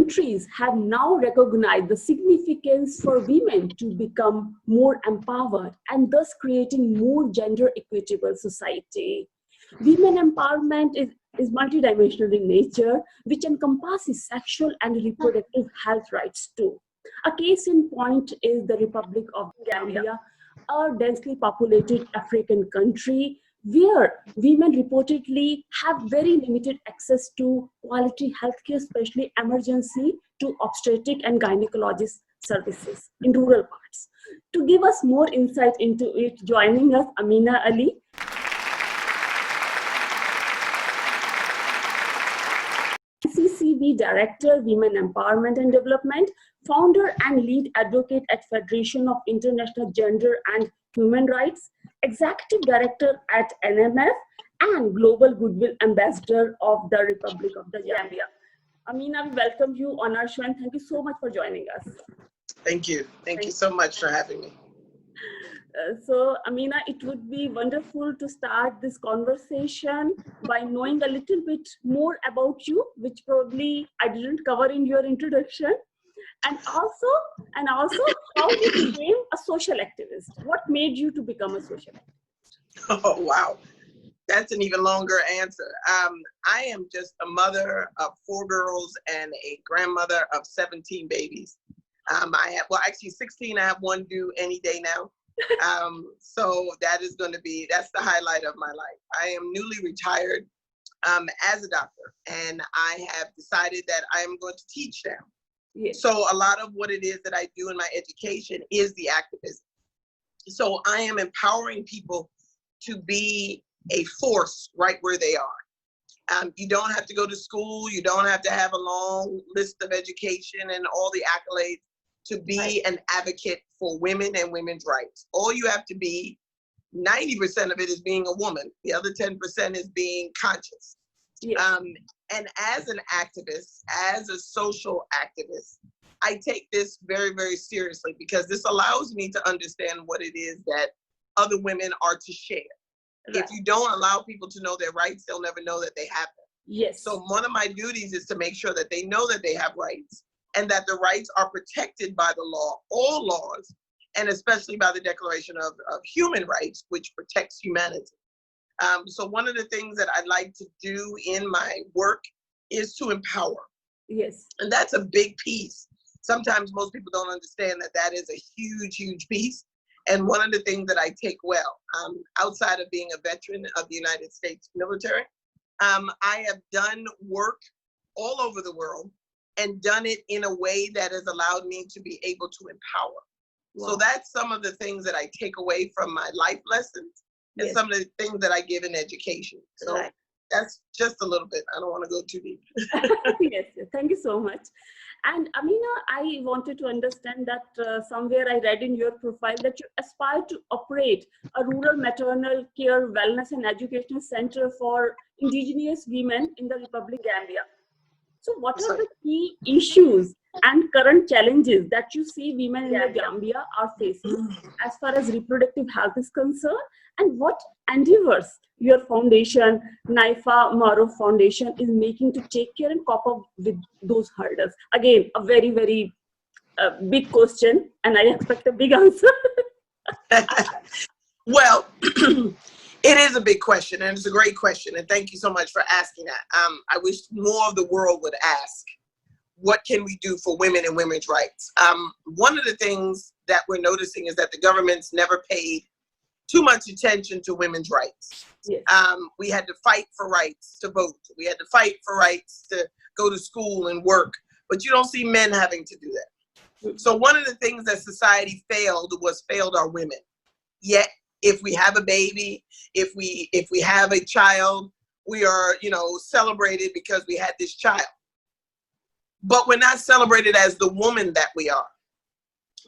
countries have now recognized the significance for women to become more empowered and thus creating more gender equitable society. Women empowerment is multidimensional in nature, which encompasses sexual and reproductive health rights too. A case in point is the Republic of Gambia, a densely populated African country where women reportedly have very limited access to quality healthcare, especially emergency to obstetric and gynecologist services in rural parts. To give us more insight into it, joining us Amina Ali, CCV Director, Women Empowerment and Development, founder and lead advocate at Federation of International Gender and Human Rights, Executive Director at NMF, and Global Goodwill Ambassador of the Republic of the Gambia. Amina, we welcome you on our show and thank you so much for joining us. Thank you. Thank you so much for having me. So, Amina, it would be wonderful to start this conversation by knowing a little bit more about you, which probably I didn't cover in your introduction. And also how you became a social activist. What made you to become a social activist? Oh, wow. That's an even longer answer. I am just a mother of 4 girls and a grandmother of 17 babies. I have, well, actually 16. I have one due any day now. So that's the highlight of my life. I am newly retired as a doctor, and I have decided that I am going to teach now. Yes. So a lot of what it is that I do in my education is the activism. So I am empowering people to be a force right where they are. You don't have to go to school. You don't have to have a long list of education and all the accolades to be an advocate for women and women's rights. All you have to be, 90% of it is being a woman. The other 10% is being conscious. Yes. And as an activist, as a social activist, I take this very, very seriously because this allows me to understand what it is that other women are to share. Right. If you don't allow people to know their rights, they'll never know that they have them. Yes. So one of my duties is to make sure that they know that they have rights and that the rights are protected by the law, all laws, and especially by the Declaration of Human Rights, which protects humanity. So one of the things that I like to do in my work is to empower. Yes. And that's a big piece. Sometimes most people don't understand that that is a huge, huge piece. And one of the things that I take well, outside of being a veteran of the United States military, I have done work all over the world and done it in a way that has allowed me to be able to empower. Wow. So that's some of the things that I take away from my life lessons and yes. Some of the things that I give in education. So right. That's just a little bit. I don't want to go too deep. Yes, thank you so much. And Amina, I wanted to understand that somewhere I read in your profile that you aspire to operate a rural maternal care, wellness and educational center for indigenous women in the Republic of Gambia. So what are the key issues and current challenges that you see women in the Gambia are facing as far as reproductive health is concerned, and what endeavors your foundation, Naifa Maarof Foundation, is making to take care and cope up with those hurdles? Again, a very, very big question, and I expect a big answer. Well, it is a big question, and it's a great question, and thank you so much for asking that. I wish more of the world would ask, what can we do for women and women's rights? One of the things that we're noticing is that the government's never paid too much attention to women's rights. Yes. We had to fight for rights to vote. We had to fight for rights to go to school and work, but you don't see men having to do that. So one of the things that society failed our women. Yet, if we have a baby, if we have a child, we are, celebrated because we had this child. But we're not celebrated as the woman that we are.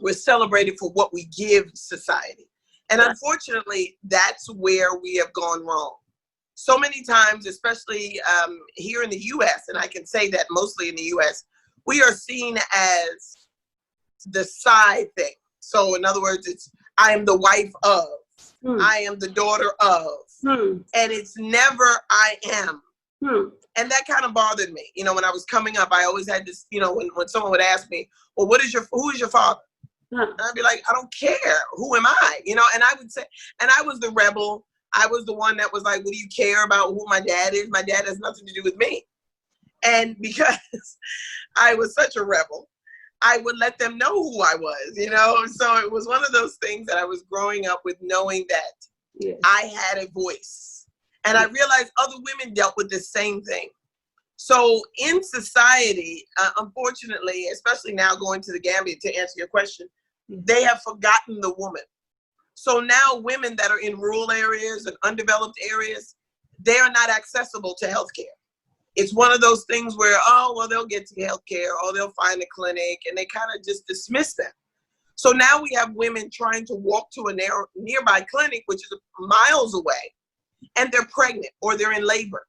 We're celebrated for what we give society. And unfortunately, that's where we have gone wrong. So many times, especially here in the US, and I can say that mostly in the US, we are seen as the side thing. So in other words, it's, I am the wife of, I am the daughter of, and it's never I am And that kind of bothered me. You know, when I was coming up, I always had this, you know, when someone would ask me, well, who is your father? And I'd be like, I don't care. Who am I? You know, and I would say, and I was the rebel. I was the one that was like, what do you care about who my dad is? My dad has nothing to do with me. And because I was such a rebel, I would let them know who I was, you know? So it was one of those things that I was growing up with, knowing that I had a voice. And I realized other women dealt with the same thing. So in society, unfortunately, especially now going to the Gambia to answer your question, they have forgotten the woman. So now women that are in rural areas and undeveloped areas, they are not accessible to healthcare. It's one of those things where, oh, well, they'll get to healthcare, or they'll find a clinic, and they kind of just dismiss them. So now we have women trying to walk to a nearby clinic, which is miles away, and they're pregnant or they're in labor.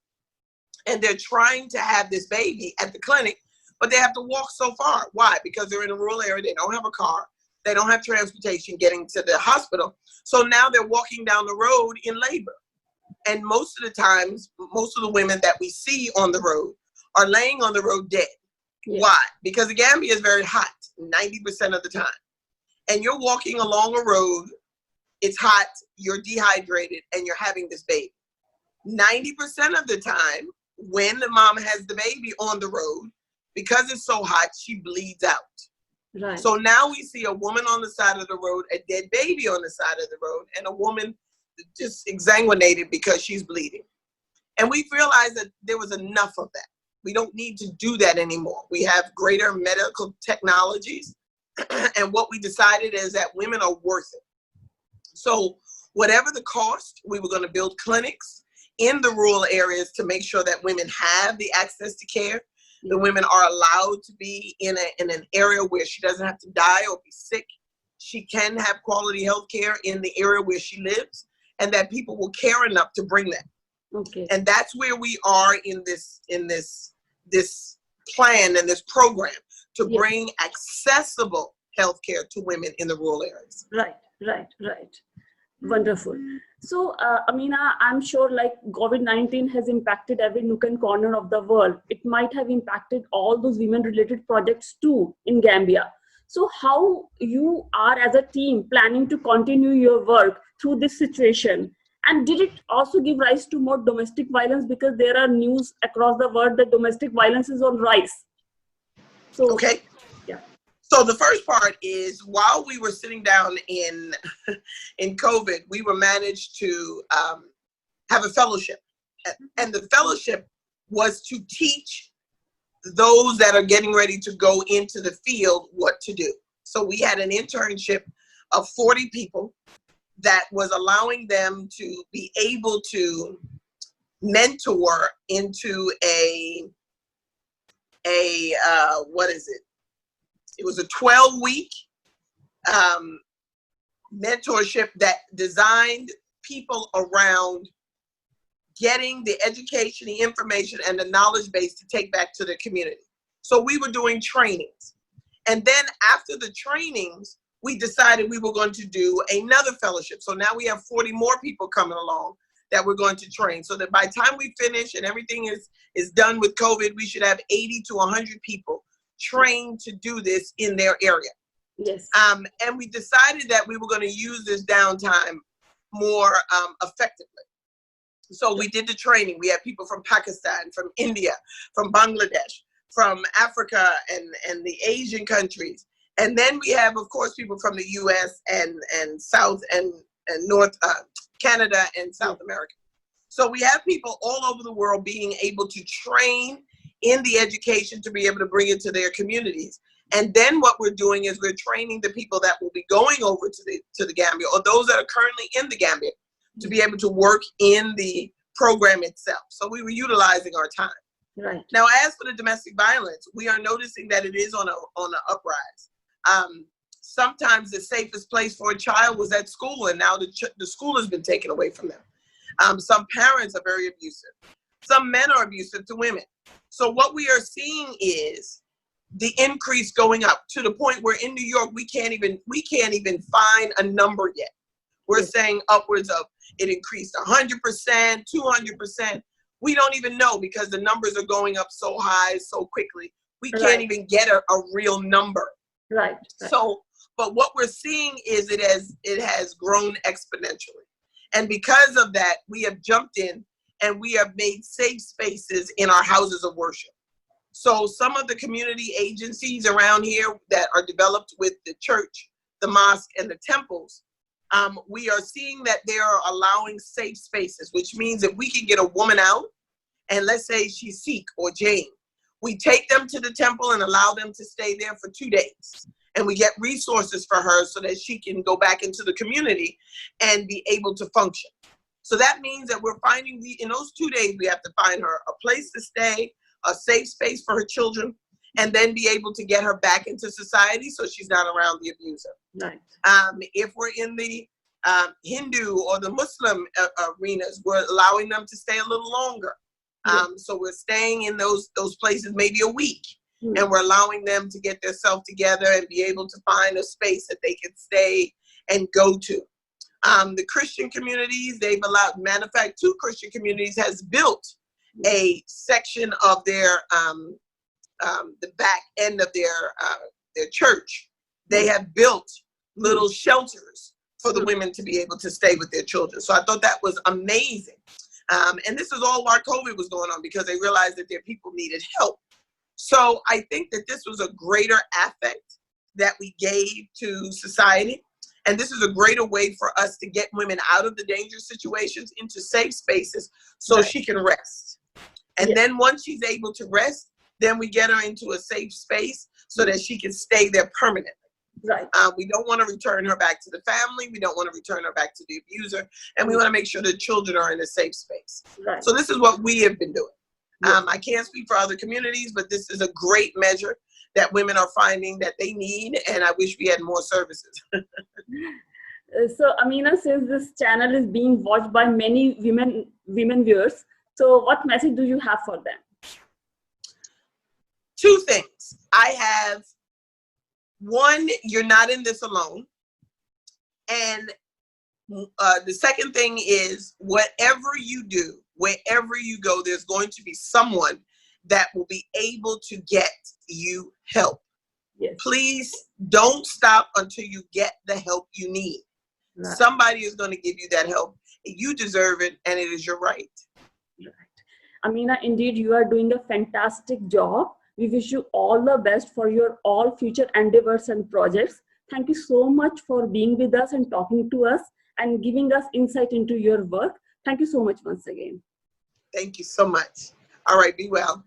And they're trying to have this baby at the clinic, but they have to walk so far. Why? Because they're in a rural area, they don't have a car, they don't have transportation getting to the hospital. So now they're walking down the road in labor. And most of the times, most of the women that we see on the road are laying on the road dead. Why? Because the Gambia is very hot 90% of the time. And you're walking along a road, it's hot, you're dehydrated, and you're having this baby. 90% of the time, when the mom has the baby on the road, because it's so hot, she bleeds out. Right. So now we see a woman on the side of the road, a dead baby on the side of the road, and a woman just exsanguinated because she's bleeding. And we realized that there was enough of that. We don't need to do that anymore. We have greater medical technologies. And what we decided is that women are worth it. So whatever the cost, we were going to build clinics in the rural areas to make sure that women have the access to care. The women are allowed to be in an area where she doesn't have to die or be sick. She can have quality health care in the area where she lives, and that people will care enough to bring that. Okay. And that's where we are in this plan and this program to bring accessible healthcare to women in the rural areas. Right. Wonderful. So, Amina, I'm sure like COVID-19 has impacted every nook and corner of the world. It might have impacted all those women-related projects too in Gambia. So how you are as a team planning to continue your work through this situation? And did it also give rise to more domestic violence, because there are news across the world that domestic violence is on rise? So, okay. Yeah. So the first part is, while we were sitting down in COVID, we were managed to have a fellowship. And the fellowship was to teach those that are getting ready to go into the field what to do. So we had an internship of 40 people that was allowing them to be able to mentor into what is it? It was a 12-week mentorship that designed people around getting the education, the information, and the knowledge base to take back to the community. So we were doing trainings. And then after the trainings, we decided we were going to do another fellowship. So now we have 40 more people coming along that we're going to train. So that by the time we finish and everything is done with COVID, we should have 80 to 100 people trained to do this in their area. Yes. And we decided that we were going to use this downtime more effectively. So we did the training. We had people from Pakistan, from India, from Bangladesh, from Africa and the Asian countries. And then we have, of course, people from the US and South and North, Canada and South America. So we have people all over the world being able to train in the education to be able to bring it to their communities. And then what we're doing is we're training the people that will be going over to the Gambia, or those that are currently in the Gambia, to be able to work in the program itself. So we were utilizing our time. Right. Now, as for the domestic violence, we are noticing that it is on an uprise. Sometimes the safest place for a child was at school, and now the school has been taken away from them. Some parents are very abusive. Some men are abusive to women. So what we are seeing is the increase going up to the point where in New York, we can't even find a number yet. We're saying upwards of, it increased 100%, 200%. we don't even know because the numbers are going up so high so quickly. We can't Right. even get a real number. Right. So, but what we're seeing is it has grown exponentially. And because of that, we have jumped in and we have made safe spaces in our houses of worship. So some of the community agencies around here that are developed with the church, the mosque, and the temples, we are seeing that they are allowing safe spaces, which means that we can get a woman out, and let's say she's Sikh or Jain. We take them to the temple and allow them to stay there for 2 days. And we get resources for her so that she can go back into the community and be able to function. So that means that we're finding, in those 2 days, we have to find her a place to stay, a safe space for her children, and then be able to get her back into society so she's not around the abuser. Right. If we're in the Hindu or the Muslim arenas, we're allowing them to stay a little longer. So we're staying in those places maybe a week, and we're allowing them to get themselves together and be able to find a space that they can stay and go to. The Christian communities, they've allowed, matter of fact, 2 Christian communities has built a section of their, the back end of their church. They have built little shelters for the women to be able to stay with their children. So I thought that was amazing. And this is all while COVID was going on because they realized that their people needed help. So I think that this was a greater affect that we gave to society. And this is a greater way for us to get women out of the dangerous situations into safe spaces so she can rest. And then once she's able to rest, then we get her into a safe space so that she can stay there permanently. Right. We don't want to return her back to the family. We don't want to return her back to the abuser. And we want to make sure the children are in a safe space. Right. So this is what we have been doing. I can't speak for other communities, but this is a great measure that women are finding that they need. And I wish we had more services. So Amina, since this channel is being watched by many women viewers, so what message do you have for them? 2 things. I have, 1, you're not in this alone. And the second thing is, whatever you do, wherever you go, there's going to be someone that will be able to get you help. Yes. Please don't stop until you get the help you need. Right. Somebody is going to give you that help. You deserve it, and it is your right. Right. Amina, indeed, you are doing a fantastic job. We wish you all the best for your all future endeavors and projects. Thank you so much for being with us and talking to us and giving us insight into your work. Thank you so much once again. Thank you so much. All right, be well.